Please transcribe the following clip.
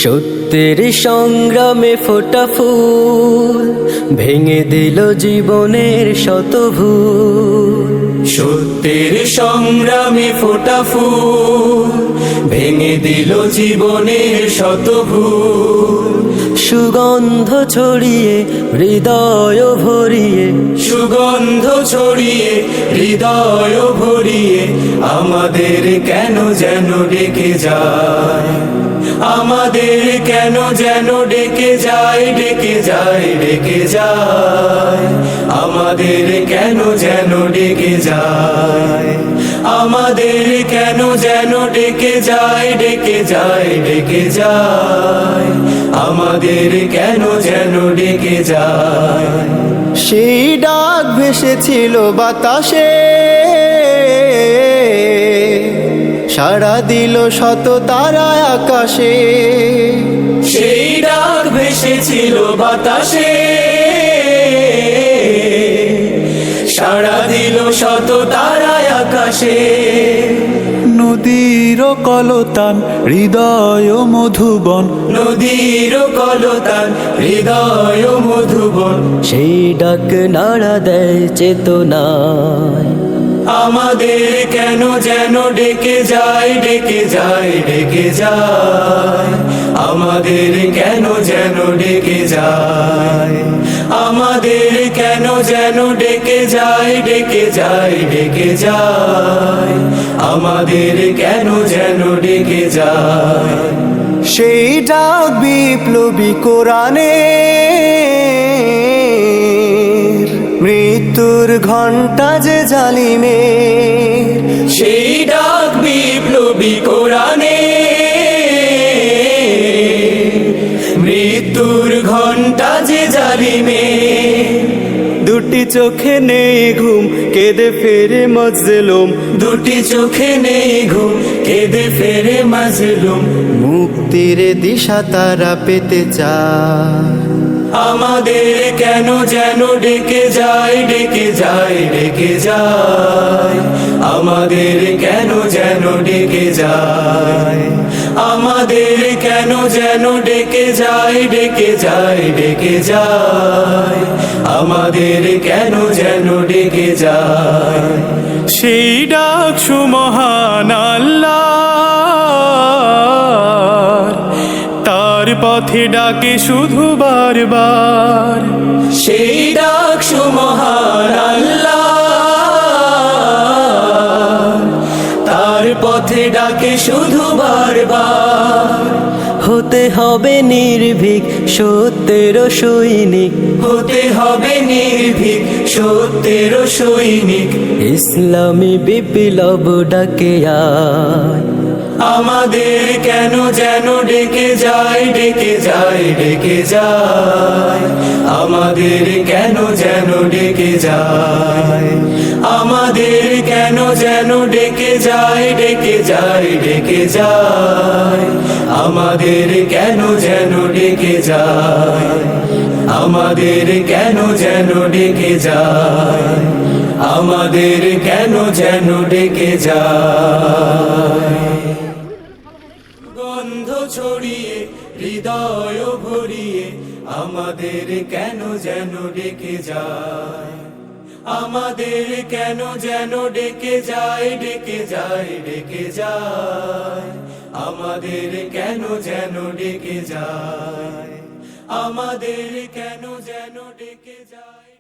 সত্যের সংগ্রামে ফোটা ফুল ভেঙে দিল জীবনের শত ভুল। সত্যের সংগ্রামে ফোটা ফুল ভেঙে দিল জীবনের শত ভুল। সুগন্ধ ছড়িয়ে হৃদয় ভরিয়ে, সুগন্ধ ছড়িয়ে হৃদয় ভরিয়ে আমাদের কেন যেন ডেকে যায়, আমাদের কেন যেন ডেকে যায়, ডেকে যায়, ডেকে যায়, আমাদের কেন যেন ডেকে যায়, আমাদের কেন যেন ডেকে যায়, ডেকে যায়, ডেকে যায়, আমাদের কেন যেন ডেকে যায়। সেই ডাক ভেসেছিল বাতাসে, সাড়া দিল শত তারা আকাশে। সেই ডাক ভেসেছিল বাতাসে, সাড়া দিল শত তারা আকাশে। নদীর কলতান হৃদয় মধুবন, নদীর কলতান হৃদয় মধুবন। সেই ডাক নাড়া দেয় চেতনায়, আমাদের কেন যেন ডেকে যায়, ডেকে যায়, ডেকে যায়, আমাদের কেন যেন ডেকে যায়, আমাদের কেন যেন ডেকে যায়, ডেকে যায়, ডেকে যায়, আমাদের কেন যেন ডেকে যায়। সেই ডাক বিপ্লবী কোরআনে, মৃত্যুর ঘণ্টা যে জালিমে। সেই ডাক বিপ্লবী কোরআনে, মৃত্যুর ঘণ্টা যে জালিমে। দুটি চোখে নেই ঘুম কেঁদে ফেরে মজলুম, দুটি চোখে নেই ঘুম কেঁদে ফেরে মাজলুম। মুক্তির দিশা তারা পেতে চায়, আমাদের কেন যেন ডেকে যায়, ডেকে যায়, ডেকে যায়, আমাদের কেন যেন ডেকে যায়, আমাদের কেন যেন ডেকে যায়, ডেকে যায়, ডেকে যায়, আমাদের কেন যেন ডেকে যায়। সেই ডাক সুমহান আল্লাহ, তার পথে ডাকে শুধু বারবার। সেই ডাক সুমহান আল্লাহ, তার পথে ডাকে শুধু বারবার। হতে হবে নির্ভীক সত্যের সৈনিক, হতে হবে নির্ভীক সত্যের সৈনিক। ইসলামী বিপ্লব ডাকে আয়, আমাদের কেন যেন ডেকে যায়, ডেকে যায়, ডেকে যায়, আমাদের কেন যেন ডেকে যায়, আমাদের কেন যেন ডেকে যায়, ডেকে যায়, ডেকে যায়, আমাদের কেন যেন ডেকে যায়, আমাদের কেন যেন ডেকে যায়, আমাদের কেন যেন ডেকে যায়। গন্ধ ছড়িয়ে হৃদয় ভরিয়ে আমাদের কেন যেন ডেকে যায়, আমাদের কেন যেন ডেকে যায়, ডেকে যায়, ডেকে যায়, আমাদের কেন যেন ডেকে যায়, আমাদের কেন যেন ডেকে যায়।